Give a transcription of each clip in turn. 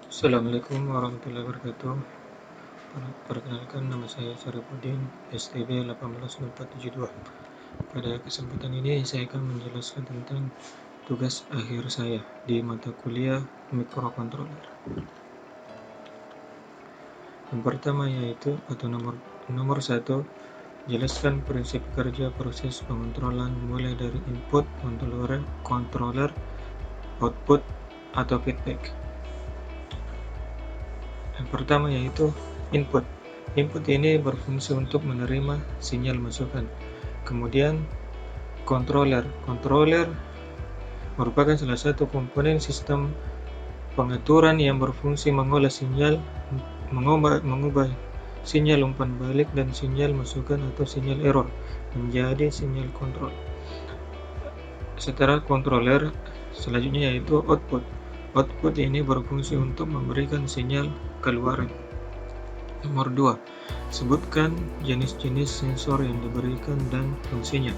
Assalamualaikum warahmatullahi wabarakatuh. Perkenalkan, nama saya Syarifuddin, STB 180472. Pada kesempatan ini saya akan menjelaskan tentang tugas akhir saya di mata kuliah mikrokontroler. Yang pertama yaitu nomor 1, jelaskan prinsip kerja proses pengontrolan mulai dari input controller, output atau feedback. Yang pertama yaitu input. Input ini berfungsi untuk menerima sinyal masukan. Kemudian controller merupakan salah satu komponen sistem pengaturan yang berfungsi mengubah sinyal umpan balik dan sinyal masukan atau sinyal error menjadi sinyal kontrol. Setelah controller, selanjutnya yaitu output. Output ini berfungsi untuk memberikan sinyal keluaran. Nomor 2, sebutkan jenis-jenis sensor yang diberikan dan fungsinya.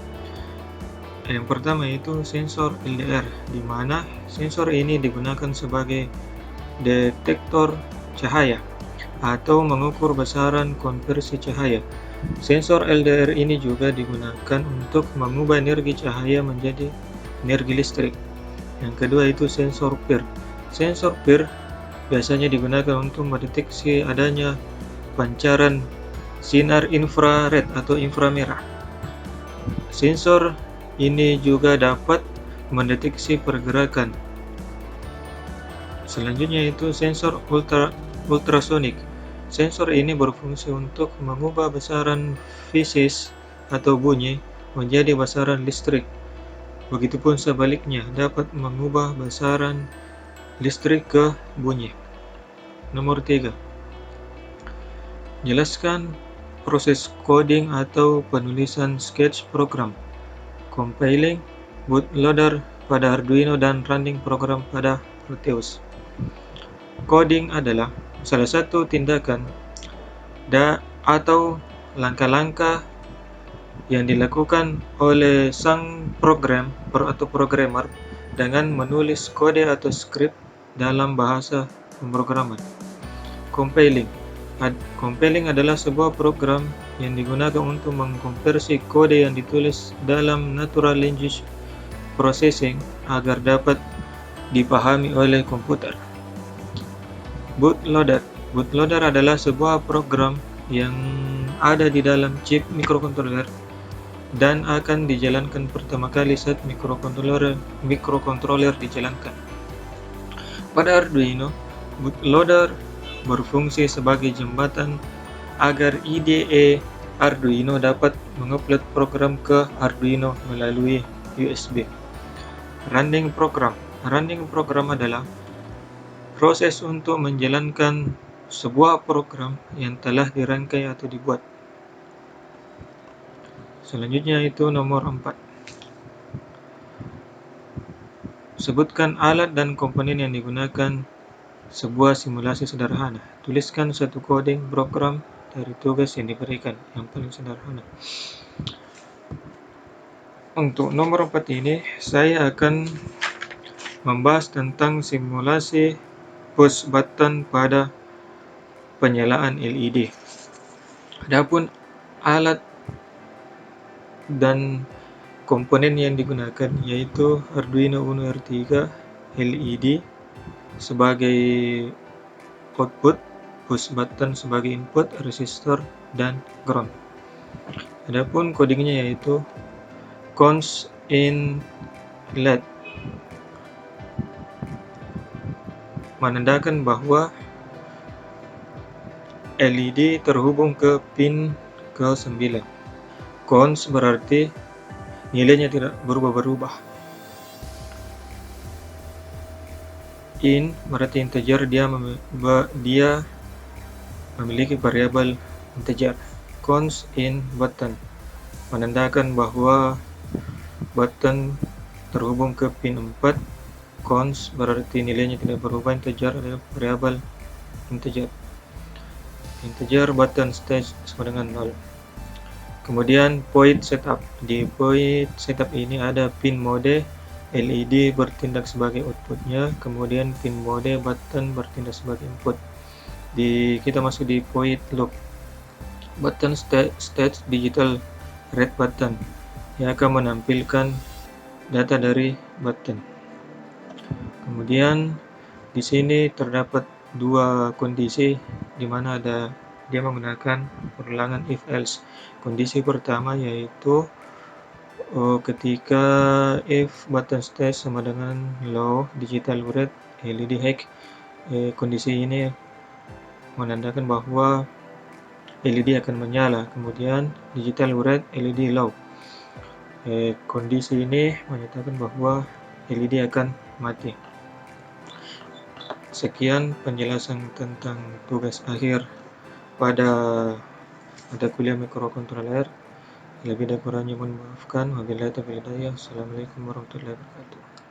Yang pertama yaitu sensor LDR, di mana sensor ini digunakan sebagai detektor cahaya atau mengukur besaran konversi cahaya. Sensor LDR ini juga digunakan untuk mengubah energi cahaya menjadi energi listrik. Yang kedua itu sensor PIR. Sensor PIR biasanya digunakan untuk mendeteksi adanya pancaran sinar infrared atau inframerah. Sensor ini juga dapat mendeteksi pergerakan. Selanjutnya itu sensor ultrasonik. Sensor ini berfungsi untuk mengubah besaran fisis atau bunyi menjadi besaran listrik. Begitupun sebaliknya, dapat mengubah besaran listrik ke bunyi. Nomor 3, jelaskan proses coding atau penulisan sketch program, compiling, bootloader pada Arduino, dan running program pada Proteus. Coding adalah salah satu tindakan atau langkah-langkah yang dilakukan oleh sang programmer dengan menulis kode atau skrip dalam bahasa pemrograman. Compiling adalah sebuah program yang digunakan untuk mengkonversi kode yang ditulis dalam natural language processing agar dapat dipahami oleh komputer. Bootloader adalah sebuah program yang ada di dalam chip mikrokontroler dan akan dijalankan pertama kali saat mikrokontroler dijalankan. Pada Arduino, bootloader berfungsi sebagai jembatan agar IDE Arduino dapat mengupload program ke Arduino melalui USB. Running program adalah proses untuk menjalankan sebuah program yang telah dirangkai atau dibuat. Selanjutnya itu nomor 4. Sebutkan alat dan komponen yang digunakan sebuah simulasi sederhana. Tuliskan satu coding program dari tugas yang diberikan yang paling sederhana. Untuk nomor 4 ini, saya akan membahas tentang simulasi push button pada penyalaan LED. Adapun alat dan komponen yang digunakan yaitu Arduino Uno R3, LED sebagai output, push button sebagai input, resistor, dan ground. Adapun codingnya yaitu cons in LED, menandakan bahwa LED terhubung ke pin ke-9. Cons berarti nilainya tidak berubah-ubah. In berarti integer, dia memiliki variabel integer. Cons in button menandakan bahwa button terhubung ke pin 4. Cons berarti nilainya tidak berubah, integer adalah variabel integer. Integer button stage sama dengan 0. Kemudian point setup. Di point setup ini ada pin mode LED bertindak sebagai outputnya, kemudian pin mode button bertindak sebagai input. Kita masuk di void loop. Button stage digital read button yang akan menampilkan data dari button. Kemudian di sini terdapat dua kondisi di mana dia menggunakan ulangan if else. Kondisi pertama yaitu ketika if button stage sama dengan low digital read LED high, kondisi ini menandakan bahwa LED akan menyala, kemudian digital read LED low. Kondisi ini menyatakan bahwa LED akan mati. Sekian penjelasan tentang tugas akhir pada mata kuliah mikrokontroler. Lebih dan kurangnya mohon maafkan. Wabillahi taufiq wal hidayah. Assalamualaikum warahmatullahi wabarakatuh.